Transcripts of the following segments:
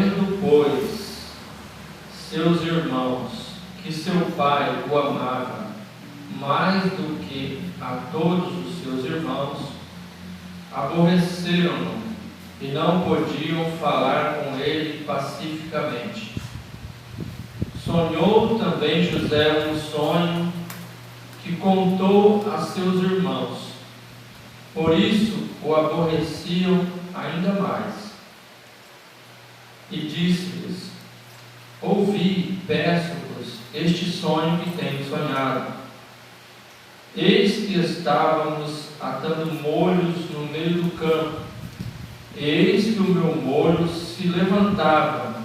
Vendo, pois, seus irmãos, que seu pai o amava mais do que a todos os seus irmãos, aborreceram-no e não podiam falar com ele pacificamente. Sonhou também José um sonho que contou a seus irmãos. Por isso o aborreciam ainda mais. E disse-lhes: ouvi, peço-vos, este sonho que tenho sonhado. Eis que estávamos atando molhos no meio do campo. Eis que o meu molho se levantava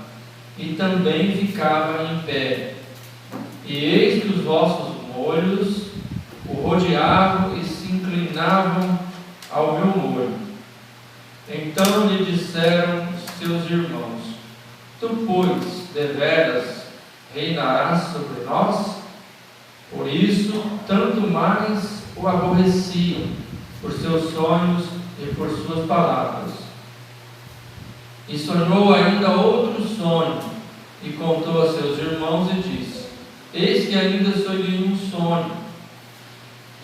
e também ficava em pé. E eis que os vossos molhos o rodeavam e se inclinavam ao meu molho. Então lhe disseram seus irmãos: tu, pois, deveras reinarás sobre nós? Por isso, tanto mais o aborreciam por seus sonhos e por suas palavras. E sonhou ainda outro sonho, e contou a seus irmãos e disse: eis que ainda sonhei um sonho,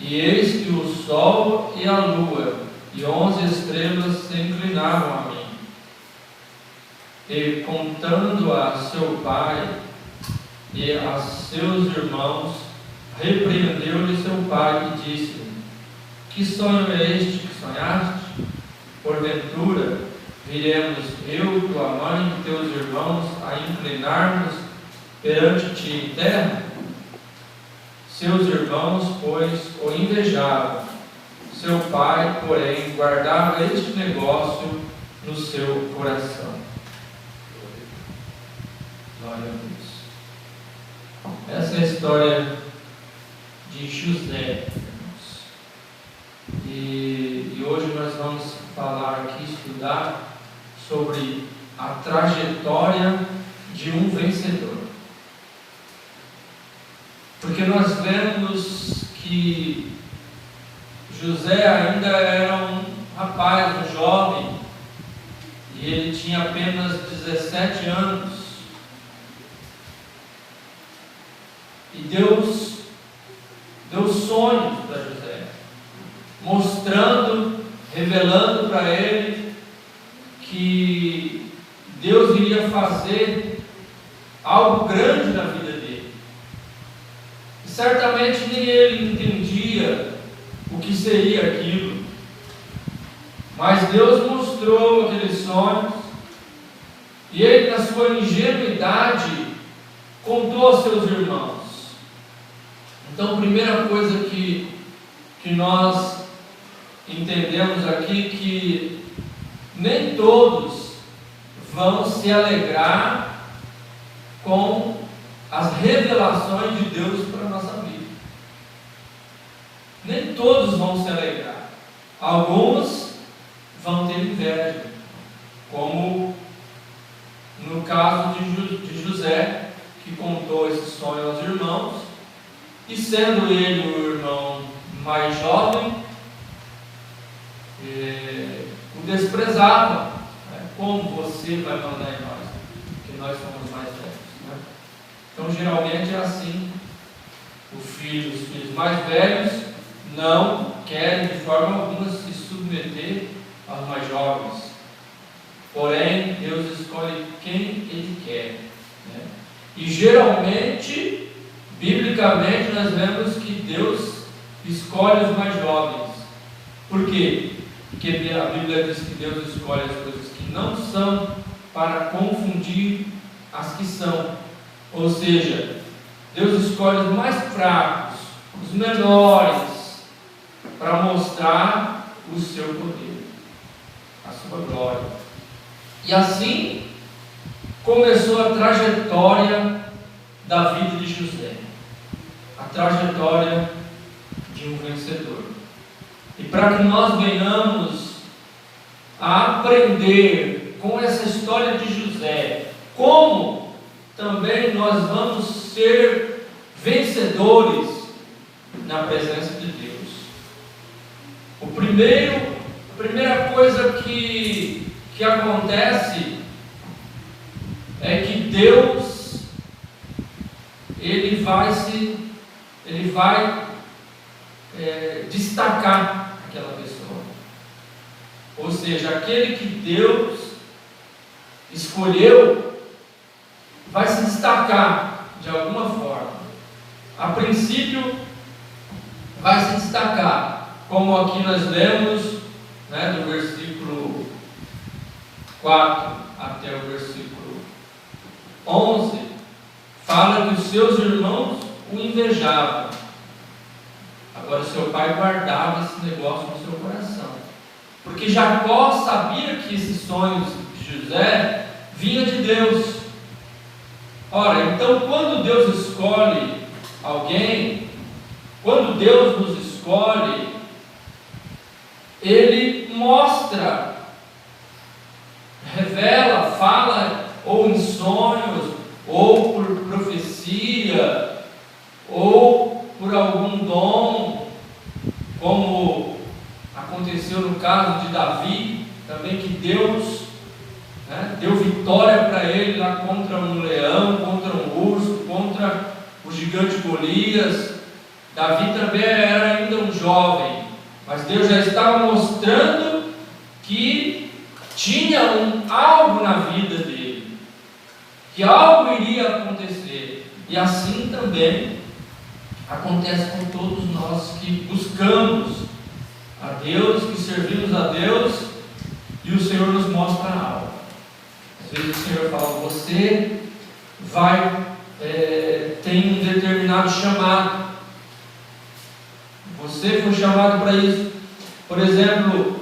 e eis que o sol e a lua e 11 estrelas se inclinavam a mim. E contando a seu pai e a seus irmãos, repreendeu-lhe seu pai e disse-lhe: que sonho é este que sonhaste? Porventura viremos eu, tua mãe e teus irmãos a inclinar-nos perante ti em terra? Seus irmãos, pois, o invejavam. Seu pai, porém, guardava este negócio no seu coração. Glória a Deus. Essa é a história de José, irmãos. E hoje nós vamos falar aqui, estudar sobre a trajetória de um vencedor. Porque nós vemos que José ainda era um rapaz, um jovem, e ele tinha apenas 17 anos. E Deus deu sonhos para José, mostrando, revelando para ele que Deus iria fazer algo grande na vida dele. E certamente nem ele entendia o que seria aquilo, mas Deus mostrou aqueles sonhos, e ele, na sua ingenuidade, contou aos seus irmãos. Então, a primeira coisa que nós entendemos aqui, que nem todos vão se alegrar com as revelações de Deus para a nossa vida. Nem todos vão se alegrar. Alguns vão ter inveja, como no caso de José, que contou esse sonho aos irmãos, e sendo ele o irmão mais jovem, o desprezava. Como você vai mandar em nós, que nós somos mais velhos, Então, geralmente é assim. Os filhos mais velhos não querem de forma alguma se submeter aos mais jovens. Porém, Deus escolhe quem Ele quer. E geralmente, biblicamente, nós vemos que Deus escolhe os mais jovens. Por quê? Porque a Bíblia diz que Deus escolhe as coisas que não são para confundir as que são. Ou seja, Deus escolhe os mais fracos, os menores, para mostrar o seu poder, a sua glória. E assim começou a trajetória da vida de José, a trajetória de um vencedor. E para que nós venhamos a aprender com essa história de José, como também nós vamos ser vencedores na presença de Deus. A primeira coisa que acontece Deus ele vai destacar aquela pessoa. Ou seja, aquele que Deus escolheu vai se destacar de alguma forma. A princípio, vai se destacar, como aqui nós lemos, do versículo 4 até o versículo 11, fala que os seus irmãos o invejavam. Agora, seu pai guardava esse negócio no seu coração, porque Jacó sabia que esses sonhos de José vinha de Deus. Ora, então, quando Deus escolhe alguém, quando Deus nos escolhe, Ele mostra, revela, fala, ou em sonhos, ou por profecia, ou por algum dom, como aconteceu no caso de Davi, também, que Deus deu vitória para ele lá contra um leão, contra um urso, contra o gigante Golias. Davi também era ainda um jovem, mas Deus já estava mostrando que tinha algo na vida dele, que algo iria acontecer. E assim também acontece com todos nós que buscamos a Deus, que servimos a Deus, e o Senhor nos mostra algo. Às vezes o Senhor fala: você tem um determinado chamado, você foi chamado para isso. Por exemplo,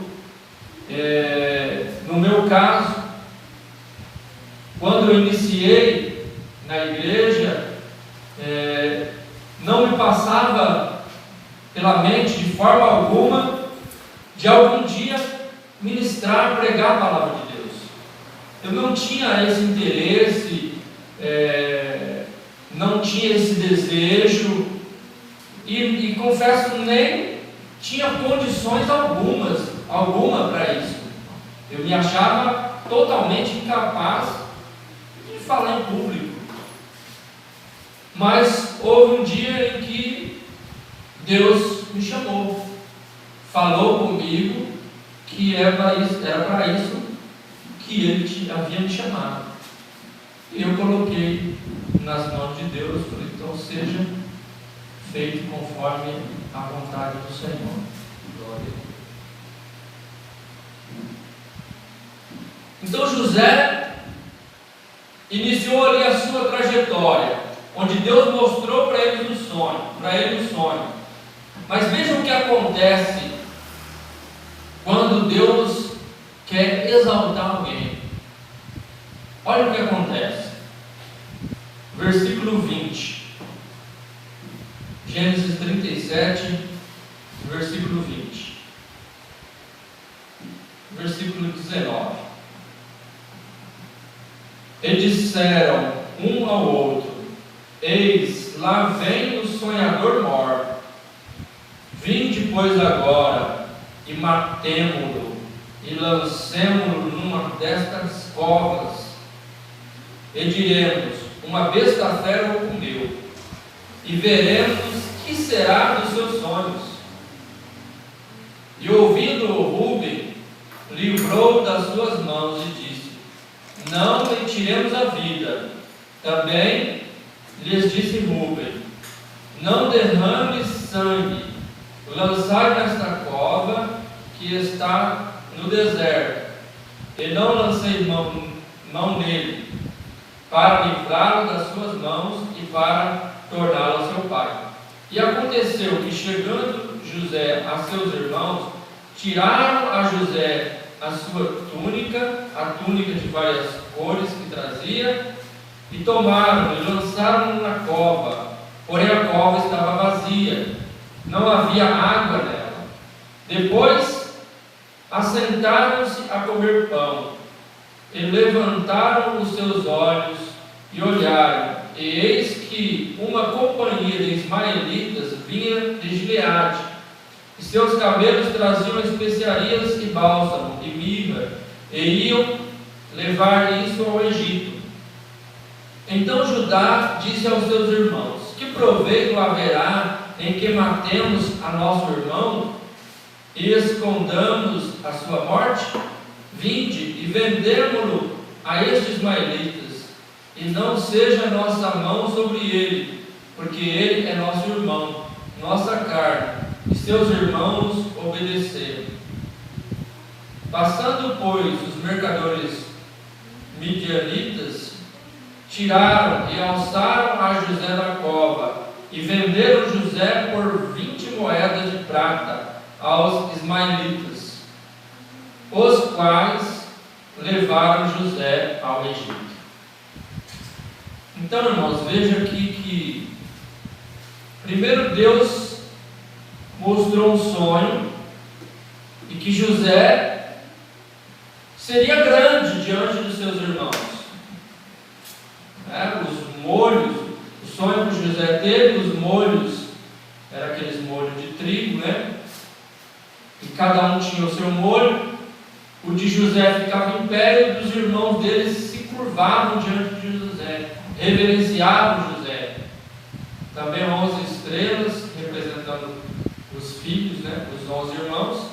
no meu caso, quando eu iniciei na igreja, não me passava pela mente de forma alguma de algum dia ministrar, pregar a palavra de Deus. Eu não tinha esse interesse, não tinha esse desejo, e confesso, nem tinha condições alguma para isso. Eu me achava totalmente incapaz de falar em público. Mas houve um dia em que Deus me chamou, falou comigo que era para isso que Ele havia me chamado. E eu coloquei nas mãos de Deus, falei: então seja feito conforme a vontade do Senhor. Glória. Então José iniciou ali a sua trajetória, onde Deus mostrou para ele o sonho. Mas veja o que acontece quando Deus quer exaltar alguém. Olha o que acontece. Versículo 20. Gênesis 37, versículo 20. Versículo 19. E disseram um ao outro: eis, lá vem o sonhador mor. Vinde, pois, agora, e matemo-lo, e lancemo-lo numa destas covas, e diremos: uma besta fera o comeu, e veremos que será dos seus sonhos. E ouvindo-o Rúben, livrou das suas mãos e disse: não lhe tiremos a vida. Também lhes disse Rúben: não derrames sangue, lançai nesta cova que está no deserto, e não lancei mão nele, para livrá-lo das suas mãos e para torná-lo a seu pai. E aconteceu que, chegando José a seus irmãos, tiraram a José a sua túnica, a túnica de várias cores que trazia, e tomaram e lançaram-no na cova. Porém a cova estava vazia, não havia água nela. Depois assentaram-se a comer pão, e levantaram os seus olhos e olharam, e eis que uma companhia de ismaelitas vinha de Gileade, e seus camelos traziam especiarias e bálsamo e mirra, e iam levar isso ao Egito. Judá disse aos seus irmãos: que proveito haverá em que matemos a nosso irmão e escondamos a sua morte? Vinde e vendemo-lo a estes ismaelitas, e não seja nossa mão sobre ele, porque ele é nosso irmão, nossa carne, e seus irmãos obedeceram. Passando, pois, os mercadores midianitas, tiraram e alçaram a José da cova, e venderam José por 20 moedas de prata aos ismaelitas, os quais levaram José ao Egito. Então, irmãos, veja aqui que primeiro Deus mostrou um sonho e que José seria grande diante dos seus irmãos. Os molhos, o sonho que José teve, os molhos, eram aqueles molhos de trigo, e cada um tinha o seu molho. O de José ficava em pé, e os irmãos dele se curvavam diante de José, reverenciavam José. Também 11 estrelas, representando os filhos, os 11 irmãos,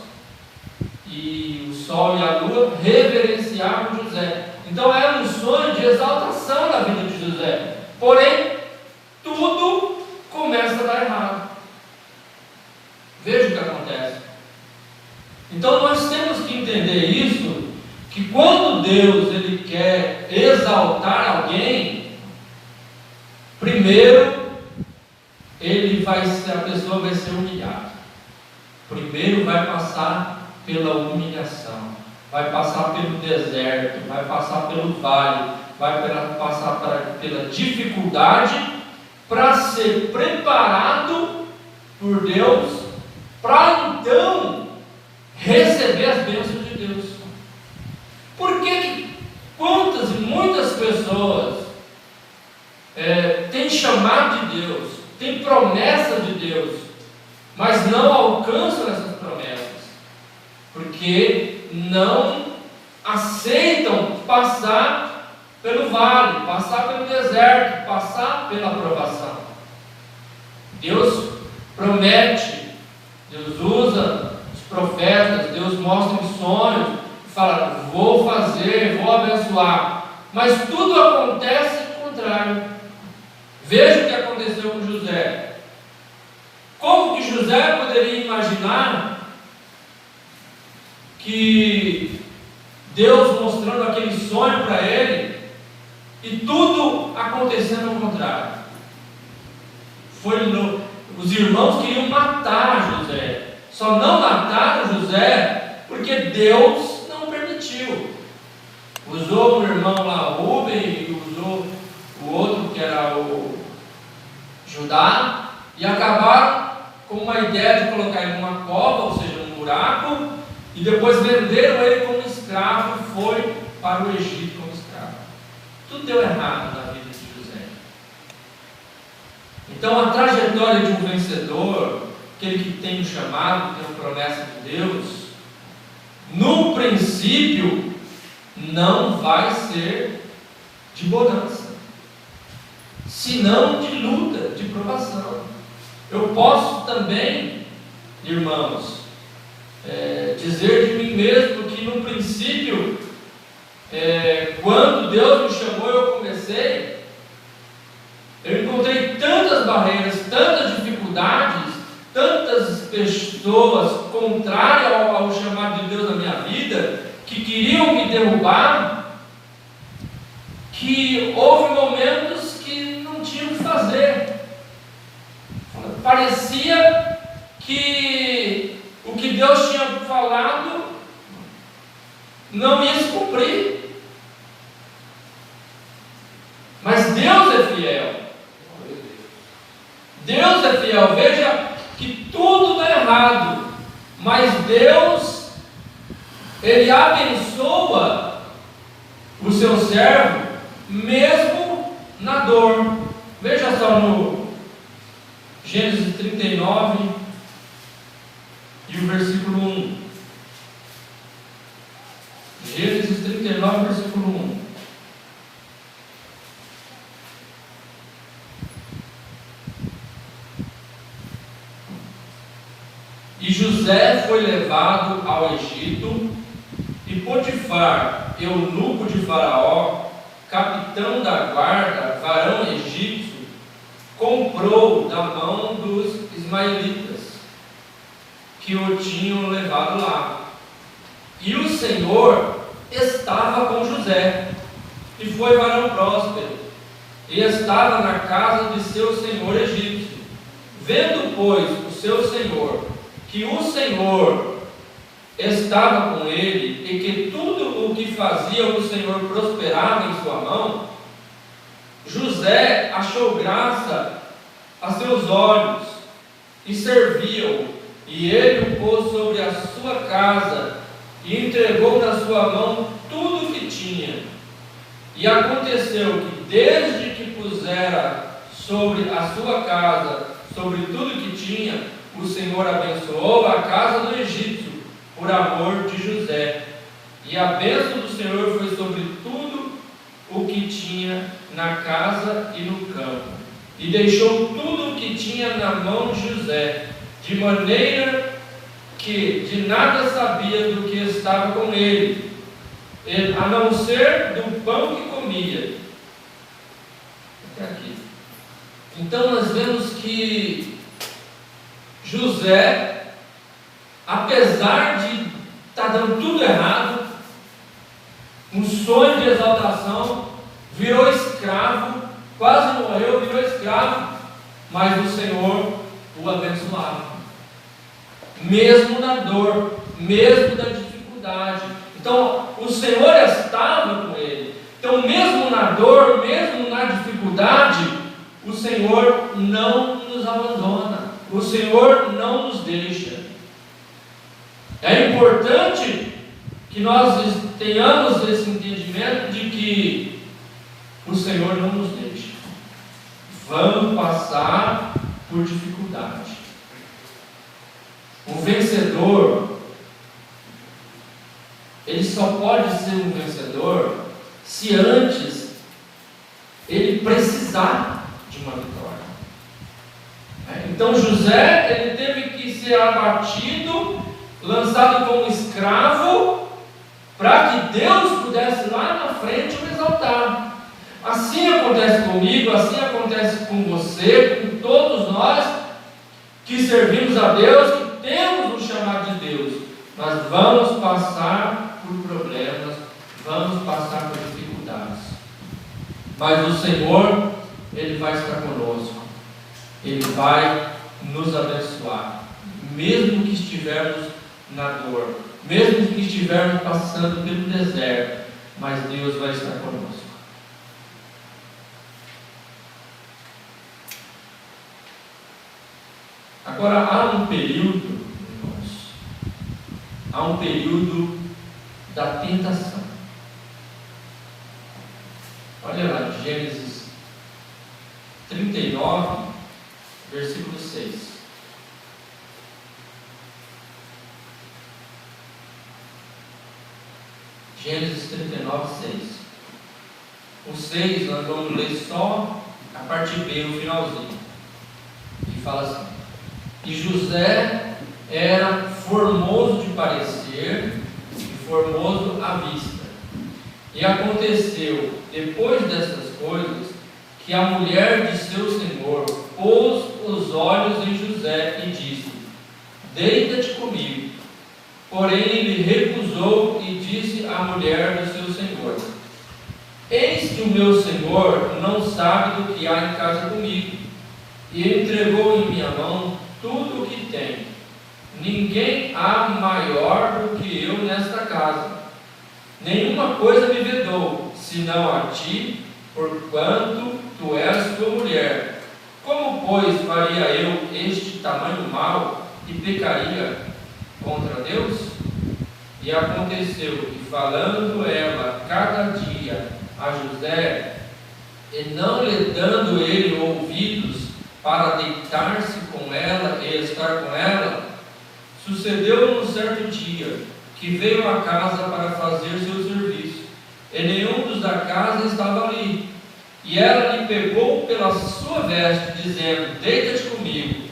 e o sol e a lua reverenciavam José. Então era um sonho de exaltação na vida de José. Porém, tudo começa a dar errado. Veja o que acontece. Então nós temos que entender isso, que quando Deus ele quer exaltar alguém, primeiro a pessoa vai ser humilhada. Primeiro vai passar pela humilhação, vai passar pelo deserto, vai passar pelo vale, vai passar pela dificuldade, para ser preparado por Deus, para então receber as bênçãos de Deus. Por que quantas e muitas pessoas têm chamado de Deus, têm promessa de Deus, mas não alcançam essas promessas? Porque não aceitam passar pelo vale, passar pelo deserto, passar pela provação. Deus promete, Deus usa os profetas, Deus mostra os sonhos, fala: vou fazer, vou abençoar, mas tudo acontece ao contrário. Veja o que aconteceu com José. Como que José poderia imaginar que Deus mostrando aquele sonho para ele e tudo acontecendo ao contrário? Os irmãos queriam matar José, só não mataram José porque Deus não permitiu. Usou um irmão lá, Rubem, e usou o outro que era o Judá, e acabaram com uma ideia de colocar ele numa cova, ou seja, num buraco, e depois venderam ele como escravo e foi para o Egito como escravo. Tudo deu errado na vida de José. Então a trajetória de um vencedor, aquele que tem um chamado, que tem uma promessa de Deus, no princípio não vai ser de bonança, senão de luta, de provação. Eu posso também, irmãos, dizer de mim mesmo que no princípio, quando Deus me chamou, eu comecei, eu encontrei tantas barreiras, tantas dificuldades, tantas pessoas contrárias ao chamado de Deus na minha vida, que queriam me derrubar, que houve momentos que não tinha o que fazer. Parecia que o que Deus tinha falado não ia se cumprir. Mas Deus é fiel. Deus é fiel. Veja que tudo dá errado, mas Deus, Ele abençoa o seu servo mesmo na dor. Veja só no Gênesis 39 e o versículo 1. Gênesis 39, versículo 1. José foi levado ao Egito, e Potifar, eunuco de Faraó, capitão da guarda, varão egípcio, comprou da mão dos ismaelitas que o tinham levado lá. E o Senhor estava com José, e foi varão próspero, e estava na casa de seu senhor egípcio. Vendo, pois, o seu senhor, que o Senhor estava com ele, e que tudo o que fazia o Senhor prosperava em sua mão, José achou graça a seus olhos, e serviu-o, e ele o pôs sobre a sua casa, e entregou na sua mão tudo o que tinha. E aconteceu que, desde que pusera sobre a sua casa, sobre tudo que tinha, o Senhor abençoou a casa do egípcio, por amor de José. E a bênção do Senhor foi sobre tudo o que tinha na casa e no campo. E deixou tudo o que tinha na mão de José, de maneira que de nada sabia do que estava com ele, a não ser do pão que comia. Até aqui. Então nós vemos que José, apesar de estar dando tudo errado, um sonho de exaltação, virou escravo, quase morreu, virou escravo, mas o Senhor o abençoava, mesmo na dor, mesmo na dificuldade. Então o Senhor estava com ele. Então, mesmo na dor, mesmo na dificuldade, o Senhor não nos abandona, o Senhor não nos deixa. É importante que nós tenhamos esse entendimento de que o Senhor não nos deixa. Vamos passar por dificuldade. O vencedor, ele só pode ser um vencedor se antes ele precisar de uma vitória. Então José, ele teve que ser abatido, lançado como escravo, para que Deus pudesse lá na frente o exaltar. Assim acontece comigo, assim acontece com você, com todos nós que servimos a Deus, que temos o chamado de Deus. Nós vamos passar por problemas, vamos passar por dificuldades, mas o Senhor, Ele vai estar conosco, Ele vai nos abençoar, mesmo que estivermos na dor, mesmo que estivermos passando pelo deserto, mas Deus vai estar conosco. Agora, há um período, irmãos, há um período da tentação. Olha lá, Gênesis 39, versículo 6. Gênesis 39, 6. O 6 nós vamos ler só a parte B, o finalzinho. E fala assim: e José era formoso de parecer e formoso à vista. E aconteceu, depois dessas coisas, que a mulher de seu senhor pôs os olhos em José e disse: deita-te comigo. Porém ele recusou e disse à mulher do seu senhor: eis que o meu senhor não sabe do que há em casa comigo, e entregou em minha mão tudo o que tem. Ninguém há maior do que eu nesta casa. Nenhuma coisa me vedou, senão a ti, porquanto tu és tua mulher. Como, pois, faria eu este tamanho mal e pecaria contra Deus? E aconteceu que, falando ela cada dia a José, e não lhe dando ele ouvidos para deitar-se com ela e estar com ela, sucedeu num certo dia que veio à casa para fazer seu serviço, e nenhum dos da casa estava ali. E ela lhe pegou pela sua veste, dizendo: deita-te comigo.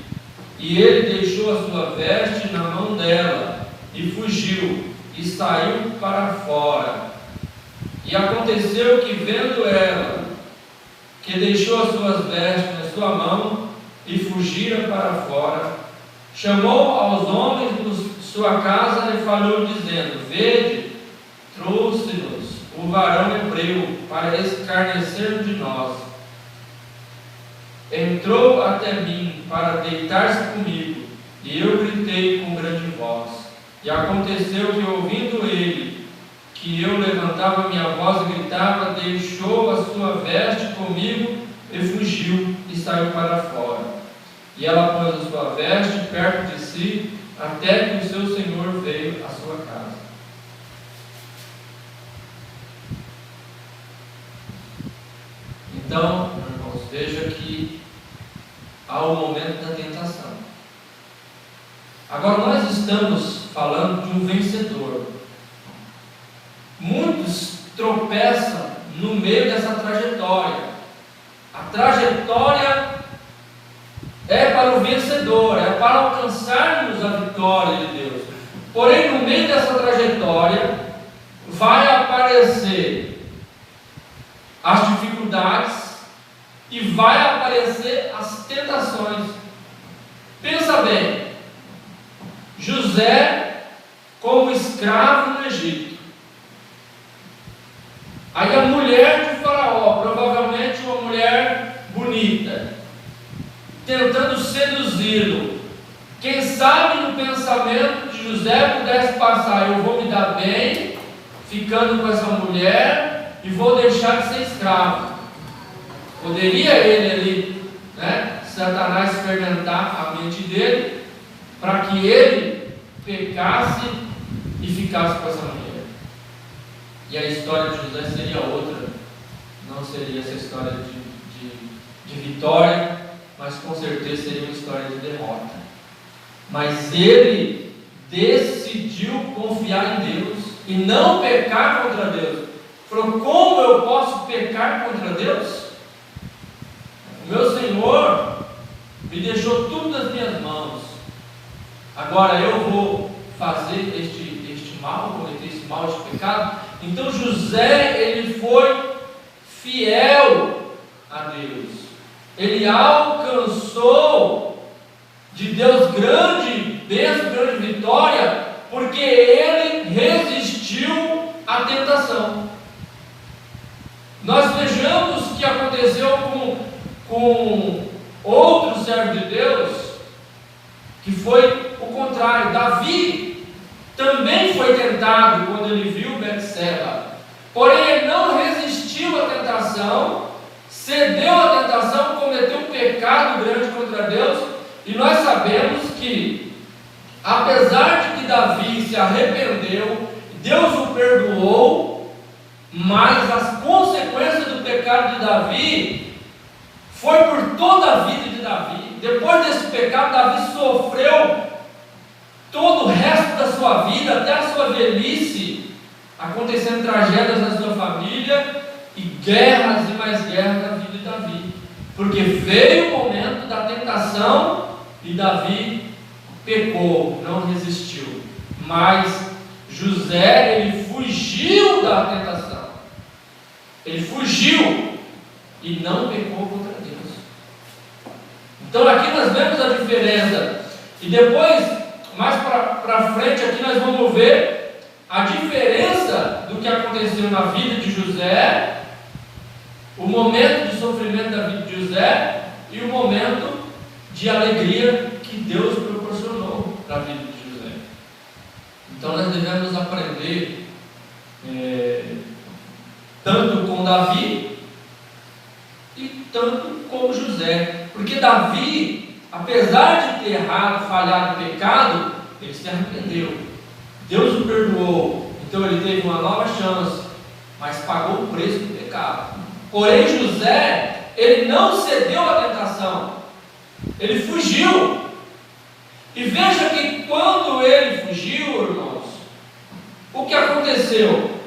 E ele deixou a sua veste na mão dela, e fugiu, e saiu para fora. E aconteceu que, vendo ela, que deixou as suas vestes na sua mão, e fugira para fora, chamou aos homens de sua casa e falou, dizendo: Vede, trouxe-nos o varão hebreu para escarnecer de nós. Entrou até mim para deitar-se comigo, e eu gritei com grande voz. E aconteceu que, ouvindo ele que eu levantava minha voz e gritava, deixou a sua veste comigo e fugiu e saiu para fora. E ela pôs a sua veste perto de si, até que o seu senhor veio à sua casa. Então, irmãos, veja que há o momento da tentação. Agora nós estamos falando de um vencedor. Muitos tropeçam no meio dessa trajetória. A trajetória é para o vencedor, é para alcançarmos a vitória de Deus. Porém, no meio dessa trajetória, vai aparecer as dificuldades e vai aparecer as tentações. Pensa bem, José como escravo no Egito. Aí a mulher de Faraó, provavelmente uma mulher bonita, tentando seduzi-lo. Quem sabe no pensamento de José pudesse passar: eu vou me dar bem ficando com essa mulher e vou deixar de ser escravo. Poderia ele ali, Satanás fermentar a mente dele para que ele pecasse e ficasse com essa mulher. E a história de José seria outra, não seria essa história de vitória, mas com certeza seria uma história de derrota. Mas ele decidiu confiar em Deus e não pecar contra Deus. Falou: como eu posso pecar contra Deus? O meu Senhor me deixou tudo nas minhas mãos. Agora eu vou fazer este mal, cometer esse mal, este pecado. Então José, ele foi fiel a Deus. Ele alcançou de Deus grande bênção, grande vitória, porque ele resistiu à tentação. Nós vejamos o que aconteceu com outro servo de Deus, que foi o contrário. Davi também foi tentado quando ele viu Betseba, porém ele não resistiu à tentação, cedeu à tentação, cometeu um pecado grande contra Deus. E nós sabemos que, apesar de que Davi se arrependeu, Deus o perdoou, mas as consequências do pecado de Davi foi por toda a vida de Davi. Depois desse pecado, Davi sofreu todo o resto da sua vida, até a sua velhice, acontecendo tragédias na sua família e guerras e mais guerras na vida de Davi, porque veio o momento da tentação e Davi pecou, não resistiu. Mas José, ele fugiu da tentação, ele fugiu e não pecou contra Deus. Então aqui nós vemos a diferença. E depois, mais para frente aqui, nós vamos ver a diferença do que aconteceu na vida de José, o momento de sofrimento da vida de José e o momento de alegria que Deus proporcionou para a vida de José. Então nós devemos aprender tanto com Davi e tanto com José, porque Davi, apesar de ter errado, falhado, pecado, ele se arrependeu. Deus o perdoou, então ele teve uma nova chance, mas pagou o preço do pecado. Porém José, ele não cedeu à tentação, ele fugiu. E veja que quando ele fugiu, irmãos, o que aconteceu?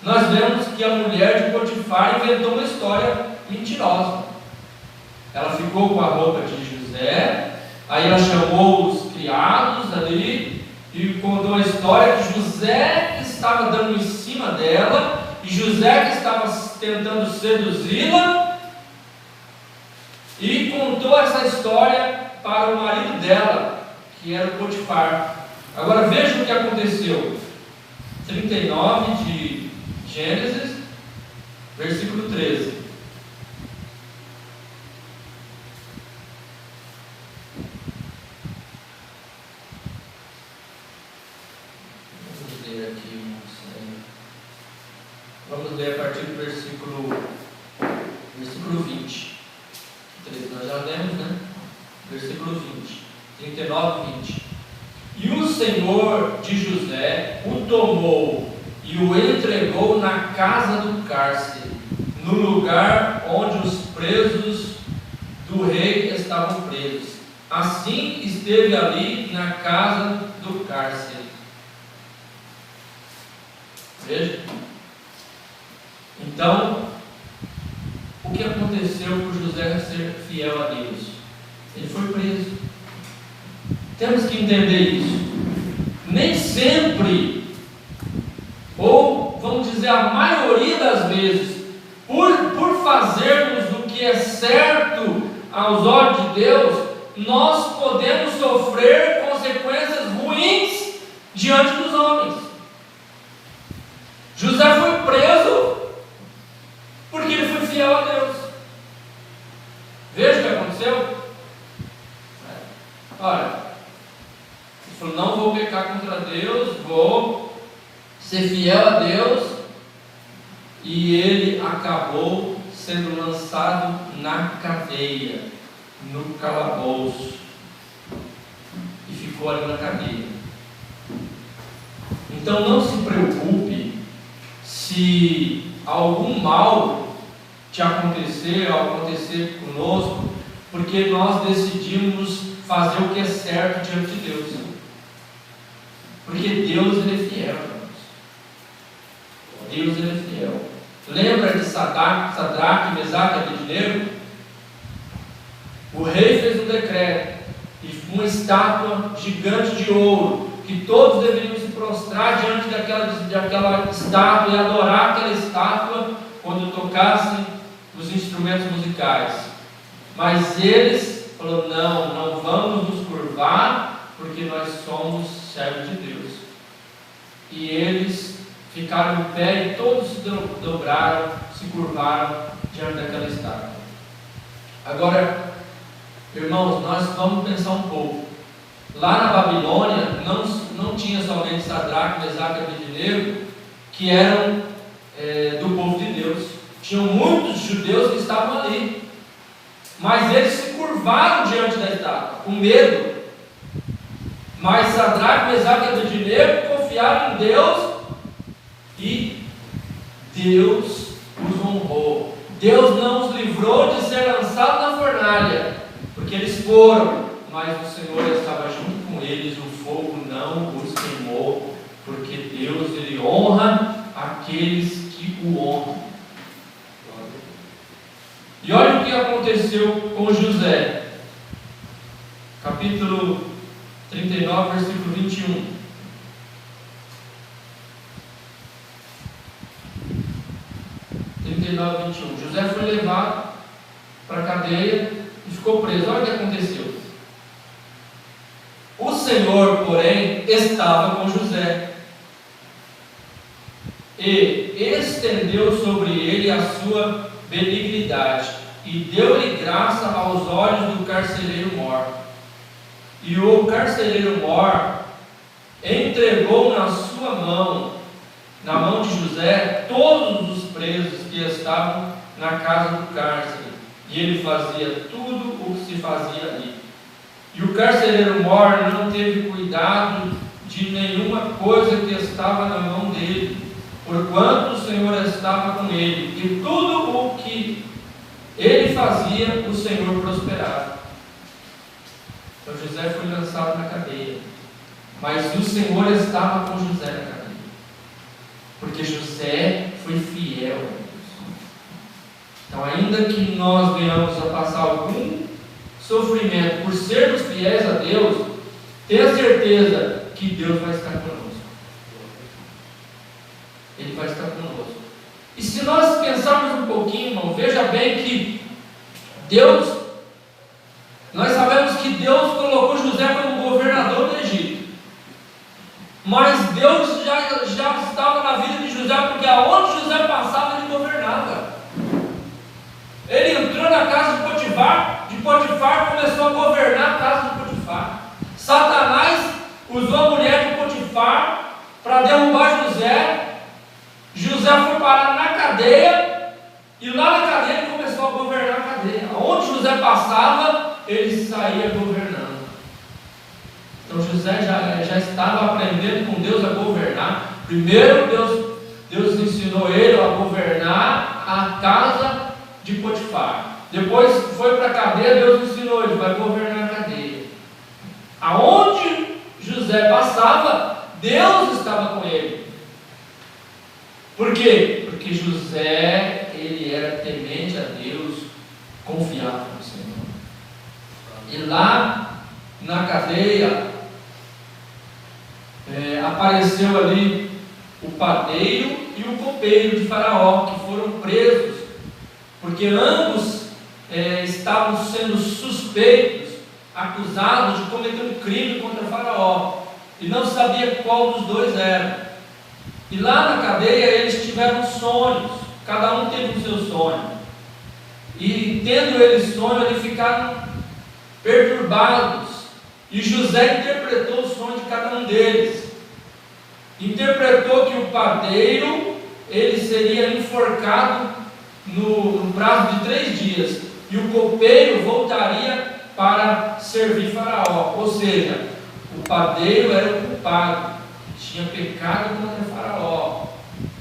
Nós vemos que a mulher de Potifar inventou uma história mentirosa. Ela ficou com a roupa de José Aí ela chamou os criados ali e contou a história que José estava dando em cima dela, e José que estava tentando seduzi-la, e contou essa história para o marido dela, que era o Potifar. Agora veja o que aconteceu. 39 de Gênesis, versículo 13. Vamos ler aqui, irmãos. Vamos ler a partir do versículo 20. 13 nós já lemos, né? Versículo 20. 39 e 20. E o Senhor de José o tomou e o entregou na casa do cárcere, no lugar onde os presos do rei estavam presos. Assim esteve ali na casa do cárcere. Veja. Então, o que aconteceu por José ser fiel a Deus? Ele foi preso. Temos que entender isso. Nem sempre, ou vamos dizer a maioria das vezes, por fazermos o que é certo aos olhos de Deus, nós podemos sofrer consequências ruins diante dos homens. José foi preso porque ele foi fiel a Deus. Veja o que aconteceu. Olha, ele falou: não vou pecar contra Deus, vou ser fiel a Deus. E ele acabou sendo lançado na cadeia, no calabouço, e ficou ali na cadeia. Então não se preocupe se algum mal te acontecer conosco, porque nós decidimos fazer o que é certo diante de Deus. Porque Deus, ele é fiel. Deus, ele é fiel. Lembra de Sadraque, Mesaque e Abednego? O rei fez um decreto e uma estátua gigante de ouro, que todos deveriam se prostrar diante daquela estátua e adorar aquela estátua quando tocassem os instrumentos musicais. Mas eles falaram: não vamos nos curvar, porque nós somos servos de Deus. E eles ficaram em pé e todos se dobraram, se curvaram diante daquela estátua. Agora, irmãos, nós vamos pensar um pouco. Lá na Babilônia não tinha somente Sadraque, Mesaque e Abednego que eram do povo de Deus. Tinham muitos judeus que estavam ali, mas eles se curvaram diante da estátua, com medo. Mas Sadraque, Mesaque e Abednego confiaram em Deus, e Deus os honrou. Deus não os livrou de ser lançados na fornalha, porque eles foram, mas o Senhor estava junto com eles, o fogo não os queimou, porque Deus, ele honra aqueles que o honram. E olha o que aconteceu com José, capítulo 39, versículo 21. José foi levado para a cadeia e ficou preso. Olha o que aconteceu. O Senhor, porém, estava com José e estendeu sobre ele a sua benignidade e deu-lhe graça aos olhos do carcereiro mor. E o carcereiro mor entregou na sua mão, na mão de José, todos os presos que estavam na casa do cárcere, e ele fazia tudo o que se fazia ali. E o carcereiro mor não teve cuidado de nenhuma coisa que estava na mão dele, porquanto o Senhor estava com ele, e tudo o que ele fazia, o Senhor prosperava. Então José foi lançado na cadeia, mas o Senhor estava com José na cadeia, porque José foi fiel a Deus. Então, ainda que nós venhamos a passar algum sofrimento, por sermos fiéis a Deus, tenha certeza que Deus vai estar conosco. Ele vai estar conosco. E se nós pensarmos um pouquinho, irmão, veja bem que Deus, nós sabemos que Deus colocou José como governador do Egito. Mas Deus já estava na vida de José, porque aonde José passava, ele governava. Ele entrou na casa de Potifar, começou a governar a casa de Potifar. Satanás usou a mulher de Potifar para derrubar José. José foi parar na cadeia, e lá na cadeia ele começou a governar a cadeia. Aonde José passava, ele saía governando. Então José já estava aprendendo com Deus a governar. Primeiro Deus ensinou ele a governar a casa de Potifar. Depois foi para a cadeia, Deus ensinou ele, vai governar a cadeia. Aonde José passava, Deus estava com ele. Por quê? Porque José, ele era temente a Deus, confiava no Senhor. E lá na cadeia apareceu ali o padeiro e o copeiro de Faraó, que foram presos, porque ambos estavam sendo suspeitos, acusados de cometer um crime contra Faraó, e não sabia qual dos dois era. E lá na cadeia eles tiveram sonhos, cada um teve o seu sonho, e tendo eles sonho, eles ficaram perturbados, e José interpretou o sonho de cada um deles. Interpretou que o padeiro, ele seria enforcado no prazo de 3 dias, e o copeiro voltaria para servir Faraó. Ou seja, o padeiro era o culpado, tinha pecado contra Faraó.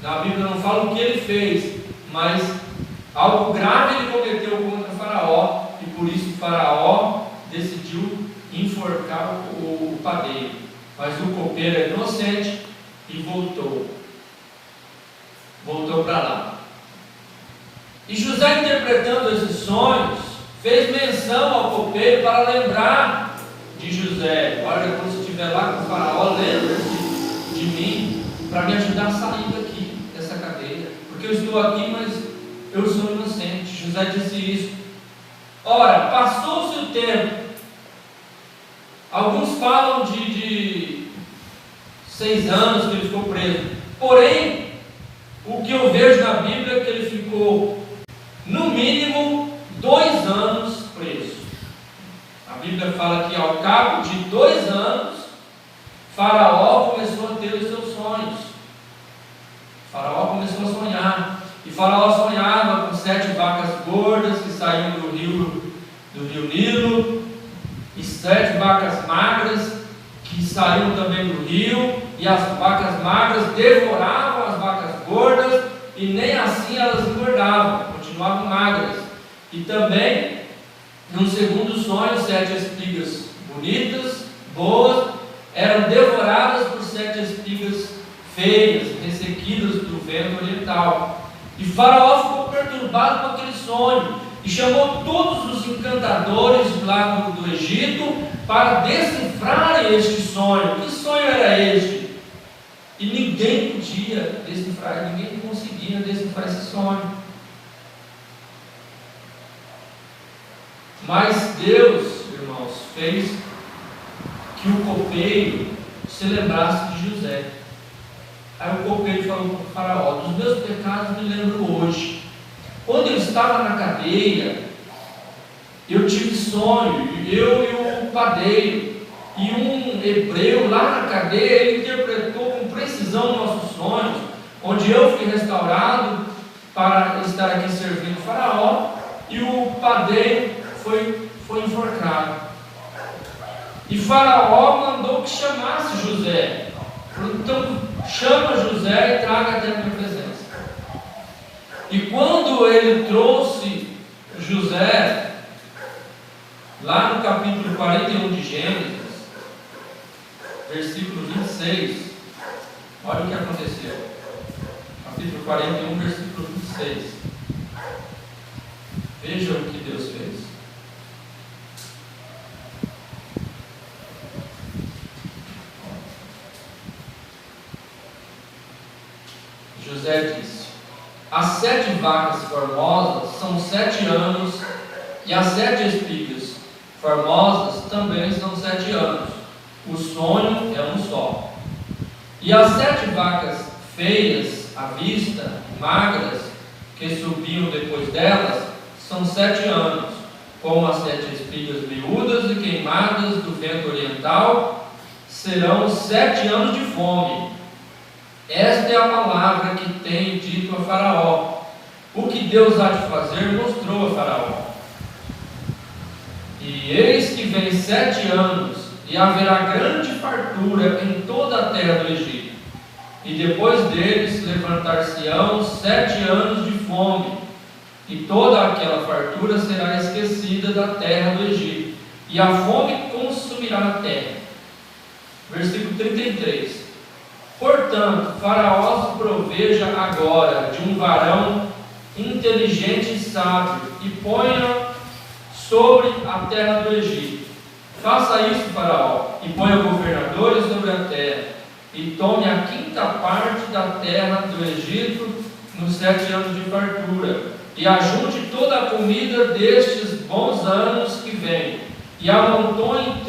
Na Bíblia não fala o que ele fez, mas algo grave ele cometeu contra Faraó, e por isso Faraó decidiu enforcar o padeiro. Mas o copeiro é inocente e voltou para lá. E José, interpretando esses sonhos, fez menção ao copeiro para lembrar de José. Olha, quando você estiver lá com o Faraó, lembra-se de mim, para me ajudar a sair daqui, dessa cadeia, porque eu estou aqui, mas eu sou inocente. José disse isso. Ora, passou-se o tempo. Alguns falam de 6 anos que ele ficou preso. Porém, o que eu vejo na Bíblia é que ele ficou, no mínimo, 2 anos preso. A Bíblia fala que ao cabo de 2 anos, Faraó começou a ter os seus sonhos. Faraó começou a sonhar. E Faraó sonhava com 7 vacas gordas que saíam do rio Nilo, e 7 vacas magras que saíam também do rio, e as vacas magras devoravam as vacas gordas, e nem assim elas engordavam, continuavam magras. E também, num segundo sonho, 7 espigas bonitas, boas, eram devoradas por 7 espigas feias, ressequidas do vento oriental. E Faraó ficou perturbado com aquele sonho, e chamou todos os encantadores lá do Egito para decifrarem este sonho. Que sonho era este? E ninguém podia decifrar, ninguém conseguia decifrar esse sonho. Mas Deus, irmãos, fez que o copeiro se lembrasse de José. Aí o copeiro falou para o Faraó: dos meus pecados me lembro hoje. Quando eu estava na cadeia, eu tive sonho, eu e o padeiro, e um hebreu lá na cadeia, ele interpretou com precisão nossos sonhos, onde eu fui restaurado para estar aqui servindo o Faraó, e o padeiro foi enforcado. E Faraó mandou que chamasse José. Então chama José e traga até a minha presença. E quando ele trouxe José, lá no capítulo 41 de Gênesis, versículo 26, olha o que aconteceu. Capítulo 41, versículo 26. Veja o que Deus fez. E as 7 espigas formosas também são 7 anos. O sonho é um só. E as 7 vacas feias à vista, magras, que subiam depois delas, são 7 anos, como as 7 espigas miúdas e queimadas do vento oriental, serão 7 anos de fome. Esta é a palavra que tem dito a Faraó. O que Deus há de fazer mostrou a Faraó. E eis que vem 7 anos, e haverá grande fartura em toda a terra do Egito. E depois deles levantar-se-ão 7 anos de fome, e toda aquela fartura será esquecida da terra do Egito, e a fome consumirá a terra. Versículo 33. Portanto, Faraó se proveja agora de um varão inteligente e sábio, e ponha sobre a terra do Egito. Faça isso, Faraó, e ponha governadores sobre a terra, e tome a 5ª parte da terra do Egito nos 7 anos de fartura, e ajunte toda a comida destes bons anos que vêm, e amontoe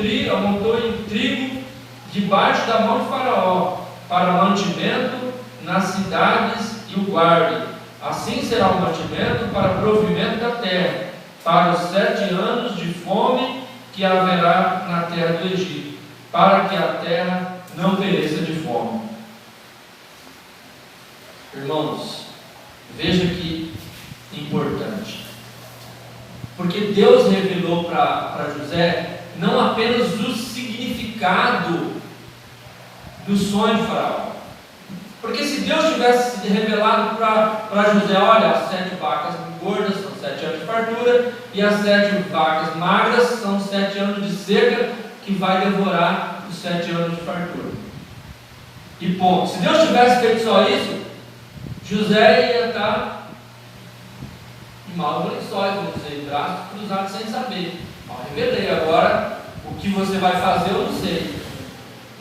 trigo debaixo da mão de Faraó, para mantimento nas cidades, e o guarde. Assim será o mantimento para provimento da terra, para os 7 anos de fome que haverá na terra do Egito, para que a terra não pereça de fome. Irmãos, veja que importante, porque Deus revelou para José não apenas o significado do sonho de Faraó, porque se Deus tivesse se revelado para José, olha, as 7 vacas gordas são 7 anos de fartura, e as 7 vacas magras são 7 anos de seca, que vai devorar os 7 anos de fartura. E ponto. Se Deus tivesse feito só isso, José ia estar em maus lençóis, vamos dizer, braços cruzados sem saber. Ó, revelei, agora o que você vai fazer eu não sei.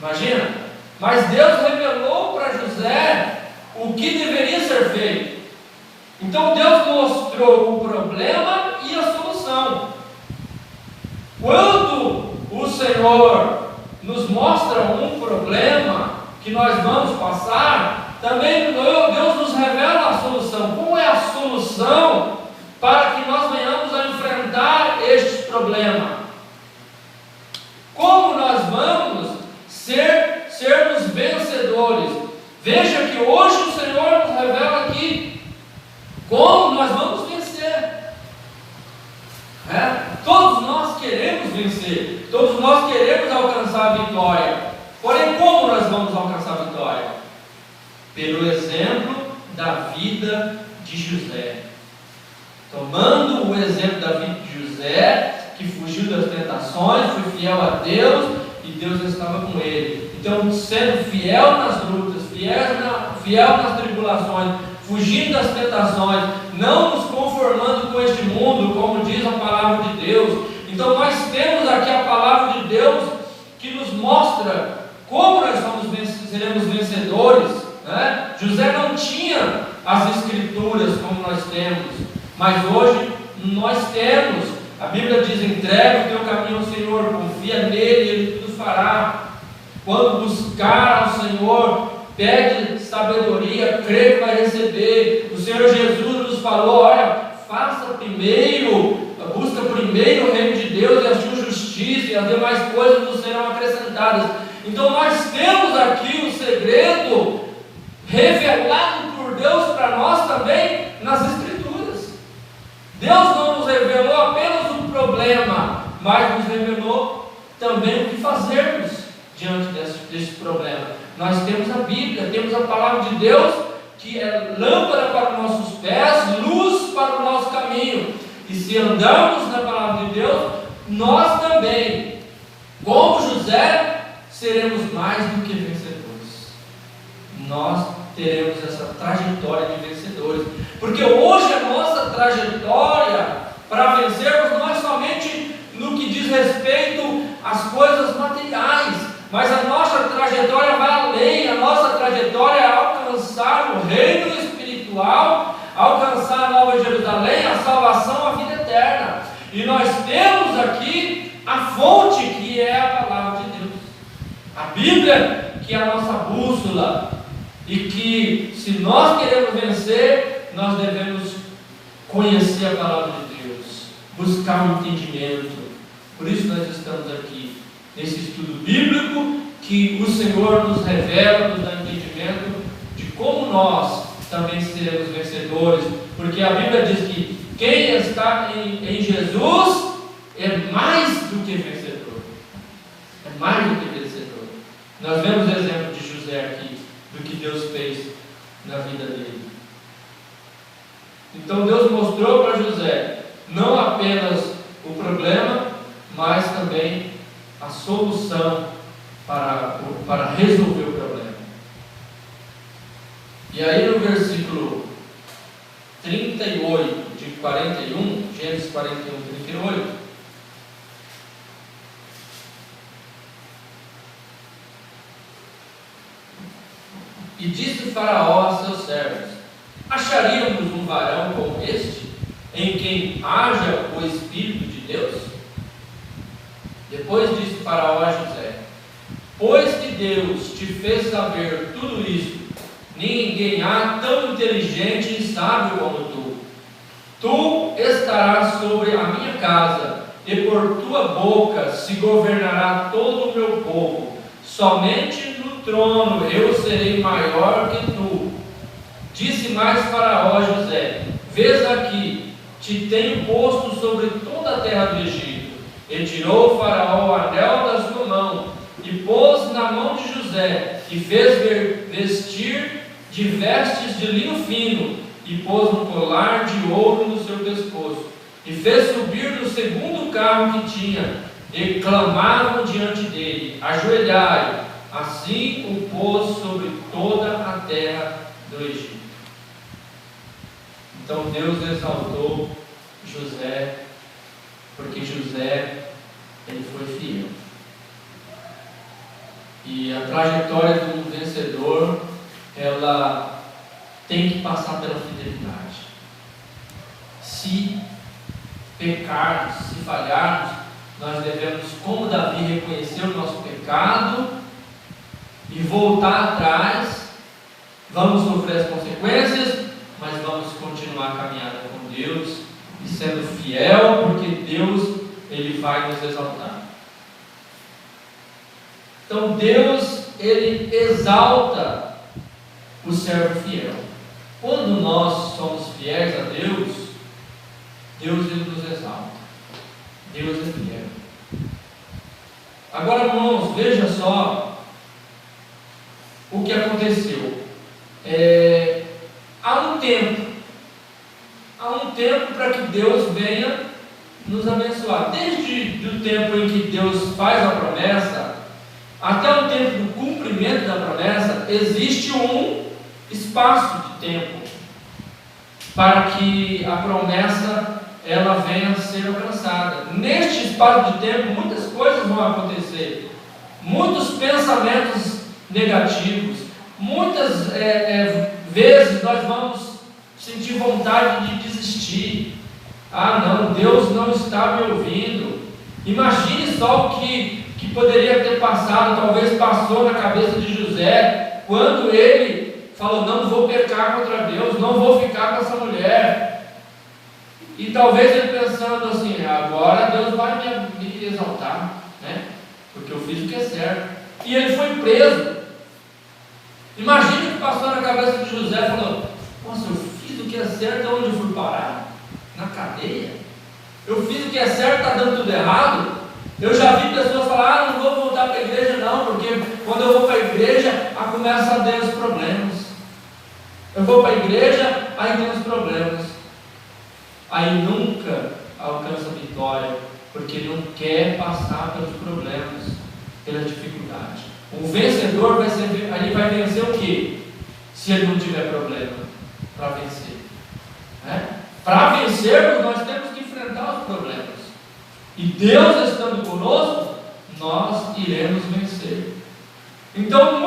Imagina. Mas Deus revelou para José o que deveria ser feito. Então Deus mostrou o problema e a solução. Quando o Senhor nos mostra um problema que nós vamos passar, também Deus nos revela a solução. Como é a solução para que nós venhamos a enfrentar este problema? Como nós vamos sermos vencedores? Veja que hoje o Senhor nos revela aqui como nós vamos vencer. Todos nós queremos vencer, todos nós queremos alcançar a vitória. Porém, como nós vamos alcançar a vitória? Pelo exemplo da vida de José. Tomando o exemplo da vida de José, que fugiu das tentações, foi fiel a Deus, e Deus estava com ele. Então, sendo fiel nas lutas, fiel nas tribulações, fugindo das tentações, não nos conformando com este mundo, como diz a palavra de Deus. Então nós temos aqui a palavra de Deus que nos mostra como nós seremos vencedores, né? José não tinha as escrituras como nós temos, mas hoje nós temos. A Bíblia diz: entrega o teu caminho ao Senhor, confia nele e ele tudo fará. Quando buscar ao Senhor, pede sabedoria, crê que vai receber. O Senhor Jesus nos falou: olha, busca primeiro o reino de Deus e a sua justiça, e as demais coisas nos serão acrescentadas. Então nós temos aqui o segredo revelado por Deus para nós também nas Escrituras. Deus não nos revelou apenas um problema, mas nos revelou também o que fazermos diante desse problema. Nós temos a Bíblia, temos a palavra de Deus, que é lâmpada para os nossos pés, luz para o nosso caminho. E se andamos na palavra de Deus, nós também, como José, seremos mais do que vencedores. Nós teremos essa trajetória de vencedores, porque hoje a nossa trajetória para vencermos não é somente no que diz respeito às coisas materiais, mas a nossa trajetória vai além. A nossa trajetória é alcançar o reino espiritual, alcançar a Nova Jerusalém, a salvação, a vida eterna. E aqui a fonte que é a palavra de Deus. A Bíblia que é a nossa bússola, e que se nós queremos vencer, nós devemos conhecer a palavra de Deus, buscar um entendimento. Por isso nós estamos aqui, nesse estudo bíblico, que o Senhor nos revela, nos dá entendimento de como nós também seremos vencedores, porque a Bíblia diz que quem está em Jesus é mais do que vencedor. É mais do que vencedor. Nós vemos o exemplo de José aqui, do que Deus fez na vida dele. Então Deus mostrou para José não apenas o problema, mas também a solução para resolver o problema. E aí no versículo 38 de 41, Gênesis 41, 38, e disse Faraó a seus servos: acharíamos um varão como este, em quem haja o Espírito de Deus? Depois disse Faraó a José: pois que Deus te fez saber tudo isso, ninguém há tão inteligente e sábio como tu. Tu estarás sobre a minha casa, e por tua boca se governará todo o meu povo. Somente no trono eu serei maior que tu. Disse mais Faraó a José: vês aqui, te tenho posto sobre toda a terra do Egito. E tirou Faraó o anel da sua mão, e pôs na mão de José, e fez vestir de vestes de linho fino, e pôs um colar de ouro no seu pescoço, e fez subir no segundo carro que tinha, e clamavam diante dele: ajoelhai. Assim o pôs sobre toda a terra do Egito. Então Deus exaltou José, porque José, ele foi fiel. E a trajetória de um vencedor, ela tem que passar pela fidelidade. Se pecarmos, se falharmos, nós devemos, como Davi, reconhecer o nosso pecado e voltar atrás. Vamos sofrer as consequências, mas vamos continuar a caminhada com Deus e sendo fiel, porque Deus, ele vai nos exaltar. Então Deus, ele exalta o servo fiel. Quando nós somos fiéis a Deus, Deus, ele nos exalta. Deus é fiel. Agora, irmãos, veja só o que aconteceu. Há um tempo para que Deus venha nos abençoar. Desde o tempo em que Deus faz a promessa até o tempo do cumprimento da promessa, existe um espaço de tempo para que a promessa ela venha a ser alcançada. Neste espaço de tempo, muitas coisas vão acontecer, muitos pensamentos negativos, muitas vezes nós vamos sentir vontade de desistir. Ah não, Deus não está me ouvindo. Imagine só o que poderia ter passado, talvez passou na cabeça de José, quando ele falou: não vou pecar contra Deus, não vou ficar com essa mulher. E talvez ele pensando assim: agora Deus vai me exaltar, né? Porque eu fiz o que é certo. E ele foi preso. Imagine o que passou na cabeça de José, falou: nossa, eu fiz o que é certo, onde eu fui parar? Na cadeia? Eu fiz o que é certo, está dando tudo errado? Eu já vi pessoas falar: ah, não vou voltar para a igreja não, porque quando eu vou para a igreja, começa a ter os problemas. Eu vou para a igreja, aí tem os problemas. Aí nunca alcança a vitória, porque não quer passar pelos problemas, pela dificuldade. O vencedor ele vai vencer o quê? Se ele não tiver problema para vencer. Para vencermos, nós temos que enfrentar os problemas. E Deus estando conosco, nós iremos vencer. Então,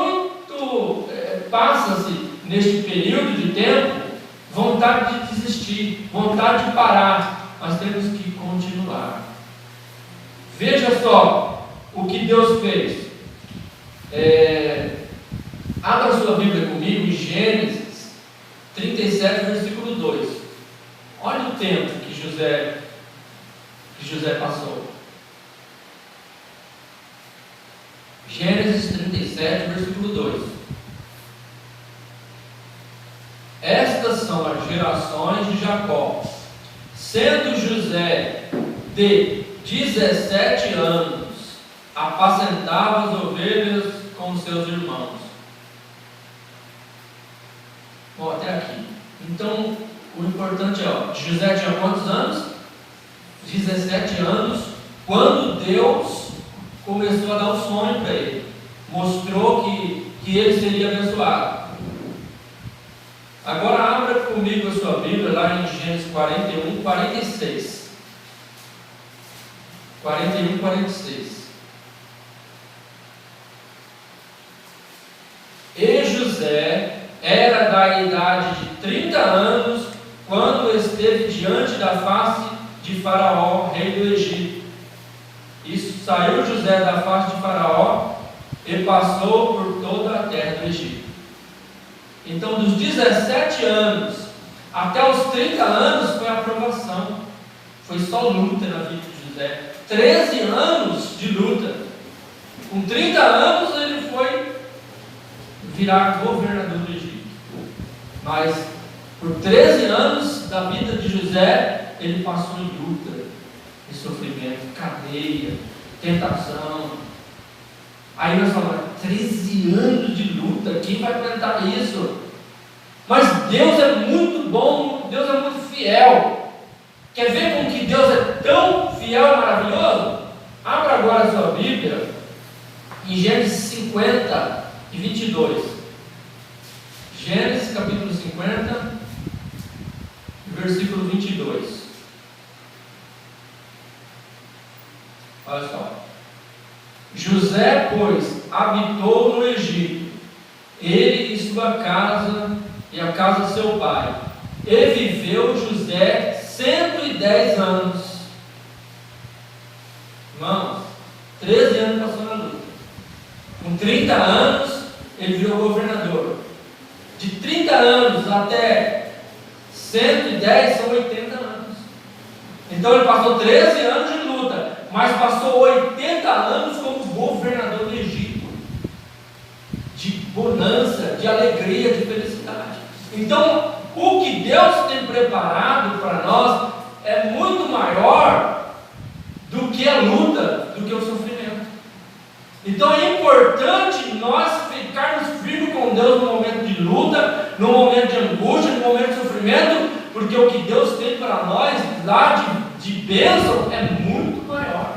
passa-se neste período de tempo vontade de desistir, vontade de parar. Nós temos que continuar. Veja só o que Deus fez. Abra sua Bíblia comigo em Gênesis 37, versículo 2. Olha o tempo que José passou. Gênesis 37, versículo 2. Estas são as gerações de Jacó. Sendo José de 17 anos, apacentava as ovelhas com seus irmãos. Bom, até aqui. Então, o importante é, José tinha quantos anos? 17 anos, quando Deus começou a dar um sonho para ele. Mostrou que ele seria abençoado. Agora abra comigo a sua Bíblia lá em Gênesis 41, 46. 41, 46. E José era da idade de 30 anos quando esteve diante da face de Faraó, rei do Egito. Isso, saiu José da face de Faraó e passou por toda a terra do Egito. Então, dos 17 anos até os 30 anos foi a aprovação. Foi só luta na vida de José. 13 anos de luta. Com 30 anos ele foi virar governador do Egito. Mas por 13 anos da vida de José, ele passou em luta, em sofrimento, cadeia, tentação. Aí nós falamos, 13 anos de luta, quem vai aguentar isso? Mas Deus é muito bom, Deus é muito fiel. Quer ver como que Deus é tão fiel e maravilhoso? Abra agora a sua Bíblia em Gênesis 50 e 22. Gênesis capítulo 50, versículo 22. Olha só. José, pois, habitou no Egito, ele e sua casa e a casa de seu pai, e viveu José 110 anos. Irmãos, 13 anos passou na luta. Com 30 anos, ele virou governador. De 30 anos até 110 são 80 anos. Então ele passou 13 anos de luta, mas passou 80 anos como governador do Egito, de bonança, de alegria, de felicidade. Então, o que Deus tem preparado para nós é muito maior do que a luta, do que o sofrimento. Então é importante nós ficarmos firmes com Deus no momento de luta, no momento de angústia, no momento de sofrimento, porque o que Deus tem para nós lá de bênção é muito maior.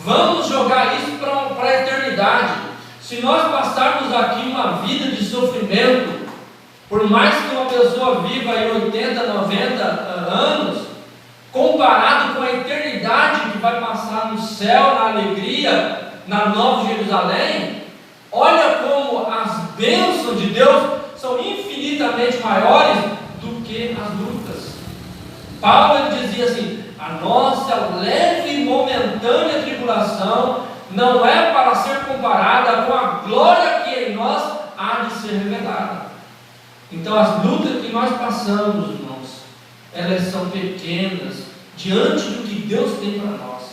Vamos jogar isso para a eternidade. Se nós passarmos aqui uma vida de sofrimento, por mais que uma pessoa viva aí 80, 90 anos, comparado com a eternidade que vai passar no céu, na alegria, na Nova Jerusalém, olha como as bênçãos de Deus são infinitamente maiores do que as lutas. Paulo ele dizia assim: a nossa leve e momentânea tribulação não é para ser comparada com a glória que em nós há de ser revelada. Então as lutas que nós passamos, irmãos, elas são pequenas diante do que Deus tem para nós.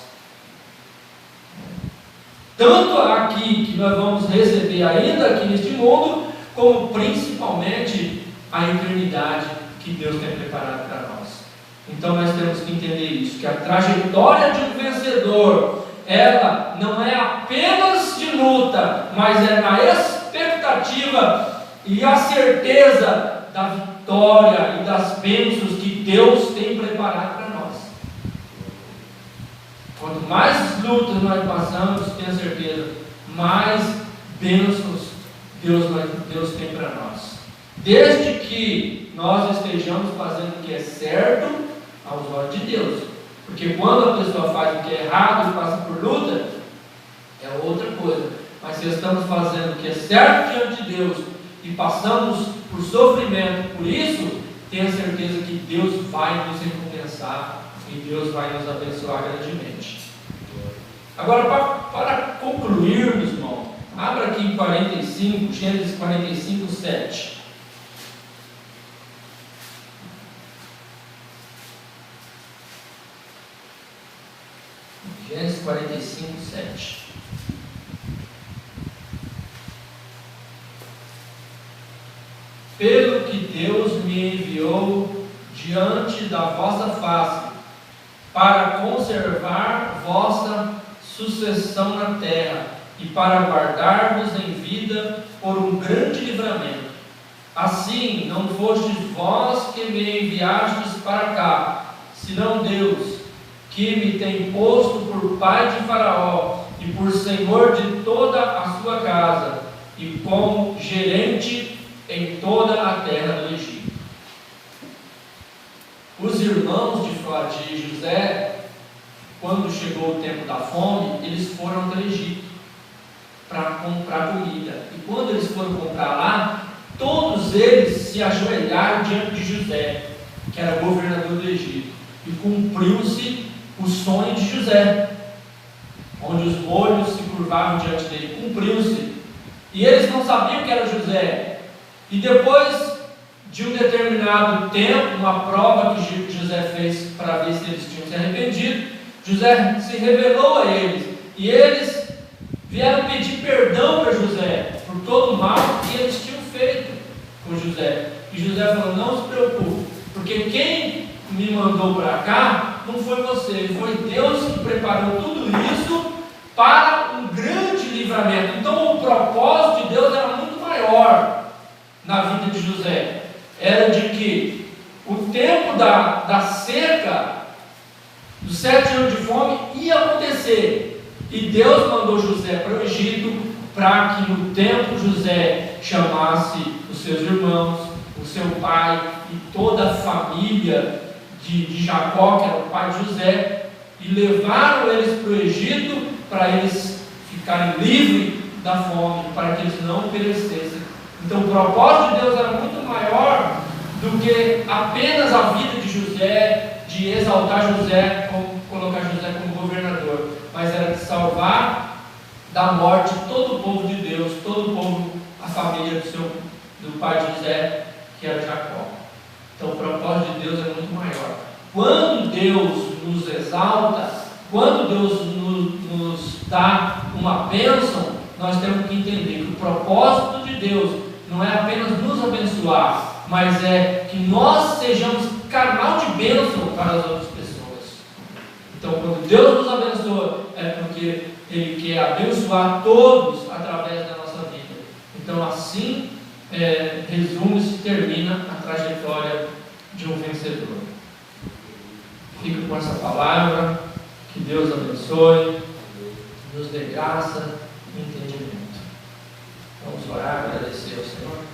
Tanto aqui que nós vamos receber ainda aqui neste mundo, como principalmente a eternidade que Deus tem preparado para nós. Então nós temos que entender isso, que a trajetória de um vencedor, ela não é apenas de luta, mas é na expectativa e a certeza da vitória e das bênçãos que Deus tem preparado para nós. Quanto mais lutas nós passamos, tenha certeza, mais bênçãos Deus tem para nós. Desde que nós estejamos fazendo o que é certo aos olhos de Deus. Porque quando a pessoa faz o que é errado e passa por luta, é outra coisa. Mas se estamos fazendo o que é certo diante de Deus e passamos por sofrimento por isso, tenha certeza que Deus vai nos recompensar e Deus vai nos abençoar grandemente. Agora, para concluirmos, irmão, abra aqui em 45, Gênesis 45, 7. Gênesis 45, 7. Pelo que Deus me enviou diante da vossa face, para conservar vossa sucessão na terra, e para guardar-vos em vida por um grande livramento. Assim, não fostes vós que me enviastes para cá, senão Deus, que me tem posto por pai de Faraó, e por senhor de toda a sua casa, e como gerente em toda a terra do Egito. Os irmãos de José, quando chegou o tempo da fome, eles foram para o Egito para comprar comida. E quando eles foram comprar lá, todos eles se ajoelharam diante de José, que era governador do Egito. E cumpriu-se o sonho de José, onde os molhos se curvavam diante dele. Cumpriu-se. E eles não sabiam que era José. E depois de um determinado tempo, uma prova que José fez para ver se eles tinham se arrependido, José se revelou a eles, e eles vieram pedir perdão para José por todo o mal que eles tinham feito com José. E José falou: não se preocupe, porque quem me mandou para cá não foi você, foi Deus que preparou tudo isso para um grande livramento. Então o propósito de Deus era muito maior na vida de José. Era de que o tempo da seca, dos 7 anos de fome, ia acontecer. E Deus mandou José para o Egito, para que no tempo José chamasse os seus irmãos, o seu pai e toda a família de Jacó, que era o pai de José, e levaram eles para o Egito, para eles ficarem livres da fome, para que eles não perecessem. Então o propósito de Deus era muito maior do que apenas a vida de José, de exaltar José, colocar José como governador, mas era de salvar da morte todo o povo de Deus, todo o povo, a família do pai de José, que era Jacó. Então o propósito de Deus é muito maior. Quando Deus nos exalta, quando Deus nos dá uma bênção, nós temos que entender que o propósito de Deus não é apenas nos abençoar, mas é que nós sejamos canal de bênção para as outras pessoas. Então, quando Deus nos abençoa, é porque Ele quer abençoar todos através da nossa vida. Então, assim, resume-se, termina a trajetória de um vencedor. Fico com essa palavra, que Deus abençoe, nos dê graça e entendimento. Vamos orar, agradecer ao Senhor.